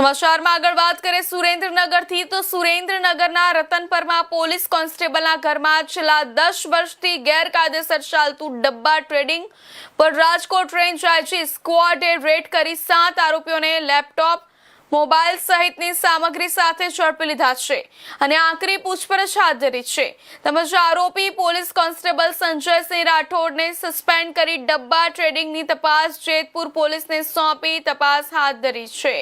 સમાચારમાં આગળ વાત કરીએ સુરેન્દ્રનગરથી તો સુરેન્દ્રનગરના રતનપરમાં પોલીસ કોન્સ્ટેબલના ઘરમાં છેલ્લા 10 વર્ષથી ગેરકાયદેસર ચાલતું ડબ્બા ટ્રેડિંગ પર રાજકોટ રેન્જ આઈજી સ્ક્વોડે રેડ કરી 7 આરોપીઓને લેપટોપ મોબાઈલ સહિતની સામગ્રી સાથે ઝડપી લીધા છે અને આકરી પૂછપરછ હાથ ધરી છે તેમજ આરોપી પોલીસ કોન્સ્ટેબલ સંજયસિંહ રાઠોડને સસ્પેન્ડ કરી ડબ્બા ટ્રેડિંગની તપાસ જેતપુર પોલીસને સોંપી તપાસ હાથ ધરી છે।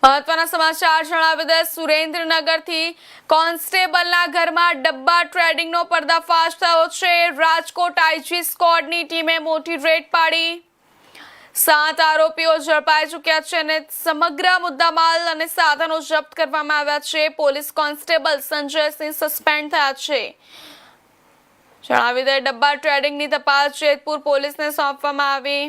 મહત્વના સમાચાર જણાવી દે સુરેન્દ્રનગરથી કોન્સ્ટેબલના ઘરમાં ડબ્બા ટ્રેડિંગનો પર્દાફાશ થયો છે। રાજકોટ આઈજી સ્ક્વોડની ટીમે મોટી રેડ પાડી 7 આરોપીઓ ઝડપાઈ ચૂક્યા છે અને સમગ્ર મુદ્દામાલ અને સાધનો જપ્ત કરવામાં આવ્યા છે। પોલીસ કોન્સ્ટેબલ સંજયસિંહ સસ્પેન્ડ થયા છે। જણાવી દે ડબ્બા ટ્રેડિંગની તપાસ જેતપુર પોલીસને સોંપવામાં આવી।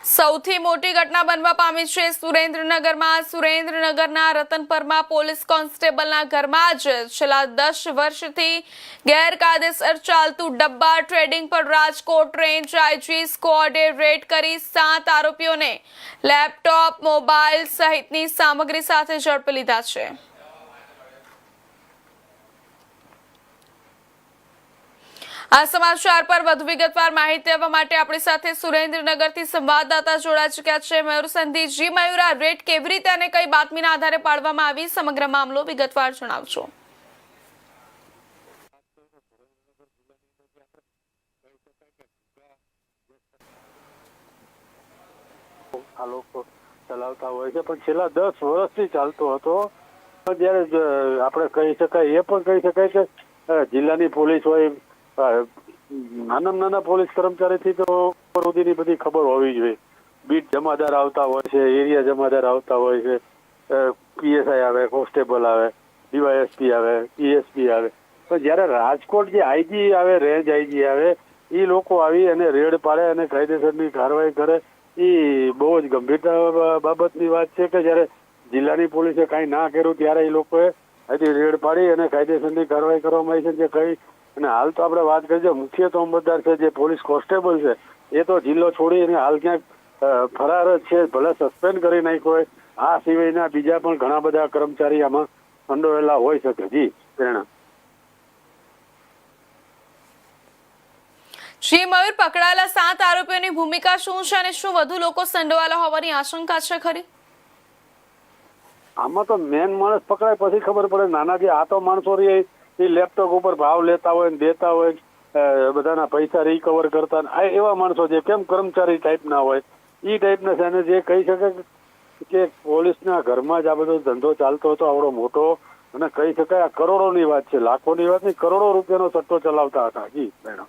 સૌથી મોટી ઘટના બનવા પામી છે સુરેન્દ્રનગરમાં। સુરેન્દ્રનગરના રતનપરમાં પોલીસ કોન્સ્ટેબલના ઘરમાં જ છેલ્લા 10 વર્ષથી ગેરકાયદેસર ચાલતું ડબ્બા ટ્રેડિંગ પર રાજકોટ રેન્જ આઈજી સ્ક્વોડે રેડ કરી 7 આરોપીઓને લેપટોપ મોબાઈલ સહિતની સામગ્રી સાથે ઝડપી લીધા છે। આ સમાચાર પર વધુ વિગતવાર માહિતી આપવા માટે આપણી સાથે સુરેન્દ્રનગરથી સંવાદદાતા જોડાઈ ચૂક્યા છે મયુર સંધી। જી મયુર, આ રેડ કેવી રીતે અને કઈ બાતમીના આધારે પાડવામાં આવી, સમગ્ર મામલો વિગતવાર જણાવજો। આ લોકો ચલાવતા હોય છે પણ છેલ્લા 10 વર્ષથી ચાલતો હતો। જ્યારે આપણે કહી શકાય એ પણ કહી શકાય કે જિલ્લાની પોલીસ હોય, નાના પોલીસ કર્મચારીથી તો સુધીની બધી ખબર હોવી જોઈએ। બીટ જમાદાર આવતા હોય છે, એરિયા જમાદાર આવતા હોય છે, પીએસઆઈ આવે, કોન્સ્ટેબલ આવે, ડીવાયએસપી આવે, પીએસપી આવે, પણ જ્યારે રાજકોટ જે આઈજી આવે, રેન્જ આઈજી આવે, એ લોકો આવી અને રેડ પાડે અને કાયદેસરની કાર્યવાહી કરે, એ બહુ જ ગંભીરતા બાબતની વાત છે કે જ્યારે જિલ્લાની પોલીસે કાંઈ ના કર્યું ત્યારે એ લોકોએ હજી રેડ પાડી અને કાયદેસરની કાર્યવાહી કરવામાં આવી છે। જે કઈ અને હાલ તો આપણે વાત કરીએ, મુખ્ય તોમતદાર છે જે પોલીસ કોન્સ્ટેબલ છે એ તો જિલ્લો છોડી અને હાલ ક્યાંક ફરાર જ છે, ભલે સસ્પેન્ડ કરી નાખ્યો હોય। આ સિવાયના બીજા પણ ઘણા બધા કર્મચારી આમાં સંડોવાયેલા હોઈ શકે। જી પ્રેરણા। જી મયુર, પકડાયેલા 7 આરોપીઓની ભૂમિકા શું છે અને શું વધુ લોકો સંડોવાયેલા હોવાની આશંકા છે ખરી? આમાં તો મેન માણસ પકડાય પછી ખબર પડે। નાના જે આ તો માણસો એ લેપટોપ ઉપર ભાવ લેતા હોય ને દેતા હોય, બધાના પૈસા રિકવર કરતા, આ એવા માણસો જે કેમ કર્મચારી ટાઈપના હોય એ ટાઈપના છે। અને જે કહી શકે કે પોલીસના ઘરમાં જ આ બધો ધંધો ચાલતો હતો આવડો મોટો, અને કહી શકાય આ કરોડોની વાત છે, લાખોની વાત નહીં, કરોડો રૂપિયાનો સટ્ટો ચલાવતા હતા। જી મેડમ।